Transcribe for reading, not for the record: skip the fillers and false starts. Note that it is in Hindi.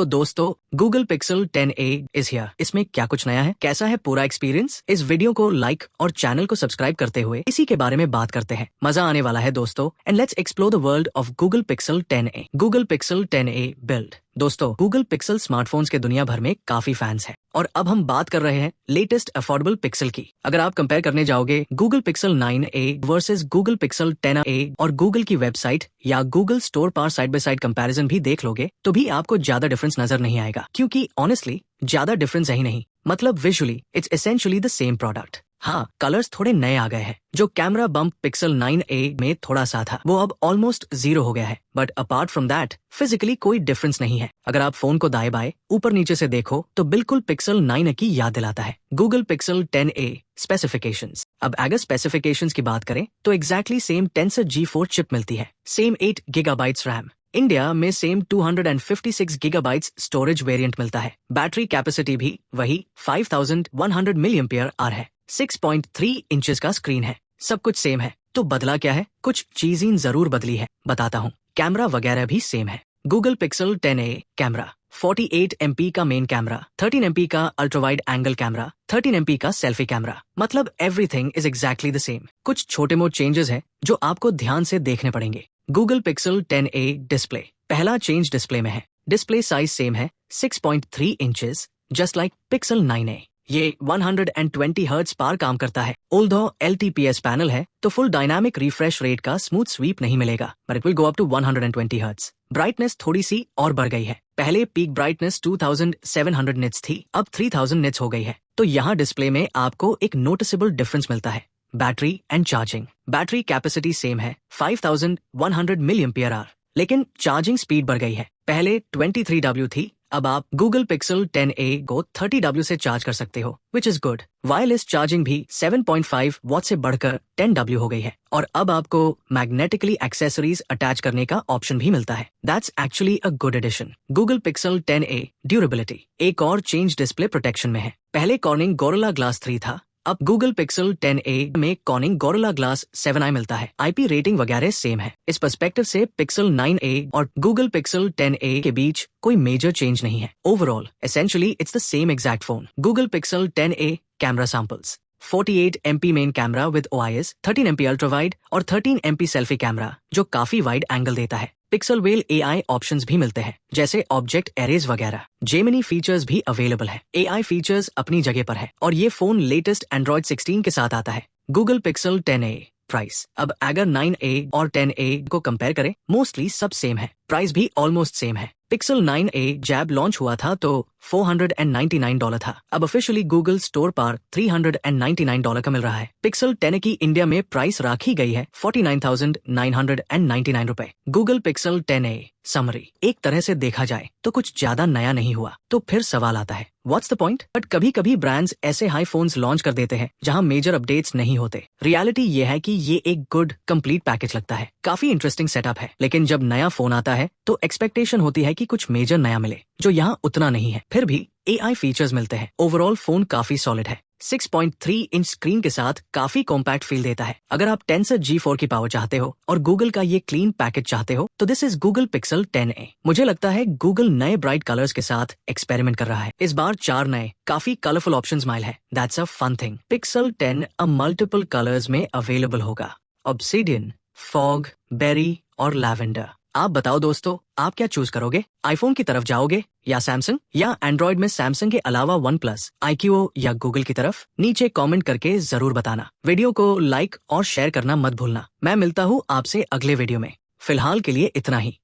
तो दोस्तों Google Pixel 10a is here. इसमें क्या कुछ नया है, कैसा है पूरा एक्सपीरियंस, इस वीडियो को लाइक और चैनल को सब्सक्राइब करते हुए इसी के बारे में बात करते हैं। मजा आने वाला है दोस्तों। And let's explore the world of Google Pixel 10a। Google Pixel 10a build. दोस्तों Google Pixel स्मार्टफोन्स के दुनिया भर में काफी फैंस हैं और अब हम बात कर रहे हैं लेटेस्ट अफोर्डेबल पिक्सल की। अगर आप कंपेयर करने जाओगे Google Pixel 9a versus Google Pixel 10a और Google की वेबसाइट या Google स्टोर पर साइड बाय साइड कंपैरिजन भी देख लोगे तो भी आपको ज्यादा डिफरेंस नजर नहीं आएगा, क्योंकि ऑनेस्टली ज्यादा डिफरेंस है ही नहीं। मतलब visually it's essentially the same product. हाँ, कलर्स थोड़े नए आ गए हैं। जो कैमरा बम्प Pixel 9a में थोड़ा सा था वो अब ऑलमोस्ट 0 हो गया है, but apart from that physically कोई डिफरेंस नहीं है। अगर आप फोन को दाएं बाएं ऊपर नीचे से देखो तो बिल्कुल Pixel 9a की याद दिलाता है। Google Pixel 10a specifications. अब अगर स्पेसिफिकेशंस की बात करें तो exactly same Tensor G4 chip मिलती है, सेम 8 GB रैम। इंडिया में सेम 256 GB स्टोरेज वेरिएंट मिलता है। बैटरी कैपेसिटी भी वही 5100 mAh है। 6.3 इंचेस का स्क्रीन है। सब कुछ सेम है। तो बदला क्या है? कुछ चीजें जरूर बदली है, बताता हूँ। कैमरा वगैरह भी सेम है। Google Pixel 10a camera 48 MP का मेन कैमरा, 13 MP का अल्ट्रावाइड एंगल कैमरा, 13 MP का सेल्फी कैमरा। मतलब everything is exactly the same. कुछ छोटे मोटे चेंजेस है जो आपको ध्यान से देखने पड़ेंगे। Google Pixel 10a display. पहला चेंज डिस्प्ले में है। डिस्प्ले साइज सेम है 6.3 inches, just like Pixel 9a। ये 120 हर्ट्ज पर काम करता है। ऑल्दो LTPS पैनल है तो फुल डायनामिक रिफ्रेश रेट का स्मूथ स्वीप नहीं मिलेगा, but it will go up to 120 hertz. Brightness थोड़ी सी और बढ़ गई है। पहले पीक ब्राइटनेस 2700 निट्स थी, अब 3000 निट्स हो गई है। तो यहाँ डिस्प्ले में आपको एक नोटिसेबल डिफरेंस मिलता है। Battery and charging. Battery capacity same है 5100 mAh, लेकिन चार्जिंग स्पीड बढ़ गई है। पहले 23W थी, अब आप Google Pixel 10a को 30W से चार्ज कर सकते हो, which is good. Wireless charging भी 7.5 वॉट से बढ़कर 10W हो गई है और अब आपको मैग्नेटिकली एक्सेसरीज अटैच करने का ऑप्शन भी मिलता है। That's actually a good addition. Google Pixel 10a durability. एक और चेंज डिस्प्ले प्रोटेक्शन में है। पहले Corning Gorilla Glass 3 था, अब Google Pixel 10a में Corning Gorilla Glass 7i मिलता है। IP रेटिंग वगैरह सेम है। इस पर्सपेक्टिव से Pixel 9a और Google Pixel 10a के बीच कोई मेजर चेंज नहीं है। Overall essentially it's the same exact phone. Google Pixel 10a camera samples. 48 MP main camera with OIS, 13 MP ultra wide और 13 MP सेल्फी कैमरा जो काफी वाइड एंगल देता है। पिक्सल वेल AI ऑप्शंस भी मिलते हैं, जैसे ऑब्जेक्ट एरेज वगैरह। जेमिनी फीचर्स भी अवेलेबल है। AI फीचर्स अपनी जगह पर है और ये फोन लेटेस्ट Android 16 के साथ आता है। Google Pixel 10a price. अब अगर 9a और 10a को कंपेयर करें, मोस्टली सब सेम है। प्राइस भी ऑलमोस्ट सेम है। Pixel 9a जब लॉन्च हुआ था तो $499 था, अब ऑफिशियली गूगल स्टोर पर $399 का मिल रहा है। Pixel 10 की इंडिया में प्राइस रखी गई है 49,999 रुपए। Google Pixel 10a summary. एक तरह से देखा जाए तो कुछ ज्यादा नया नहीं हुआ। तो फिर सवाल आता है, व्हाट्स द पॉइंट? बट कभी कभी ब्रांड्स ऐसे हाई फोन्स लॉन्च कर देते हैं जहां मेजर अपडेट्स नहीं होते। रियलिटी ये है कि ये एक गुड कंप्लीट पैकेज लगता है। काफी इंटरेस्टिंग सेटअप है, लेकिन जब नया फोन आता है तो एक्सपेक्टेशन होती है कि कुछ मेजर नया मिले, जो यहाँ उतना नहीं है। फिर भी AI फीचर्स मिलते हैं। ओवरऑल फोन काफी सॉलिड है। 6.3 इंच स्क्रीन के साथ काफी कॉम्पैक्ट फील देता है। अगर आप Tensor G4 की पावर चाहते हो और गूगल का ये क्लीन पैकेज चाहते हो तो this is Google Pixel 10a। मुझे लगता है गूगल नए ब्राइट कलर्स के साथ एक्सपेरिमेंट कर रहा है। इस बार 4 नए काफी कलरफुल ऑप्शंस माइल है। That's a fun thing. Pixel 10 अब मल्टीपल कलर्स में अवेलेबल होगा। ऑब्सिडियन, फॉग, बेरी और लैवेंडर। आप बताओ दोस्तों, आप क्या चूज करोगे? आईफोन की तरफ जाओगे या सैमसंग, या एंड्रॉइड में सैमसंग के अलावा OnePlus, iQOO या गूगल की तरफ? नीचे कमेंट करके जरूर बताना। वीडियो को लाइक और शेयर करना मत भूलना। मैं मिलता हूँ आपसे अगले वीडियो में। फिलहाल के लिए इतना ही।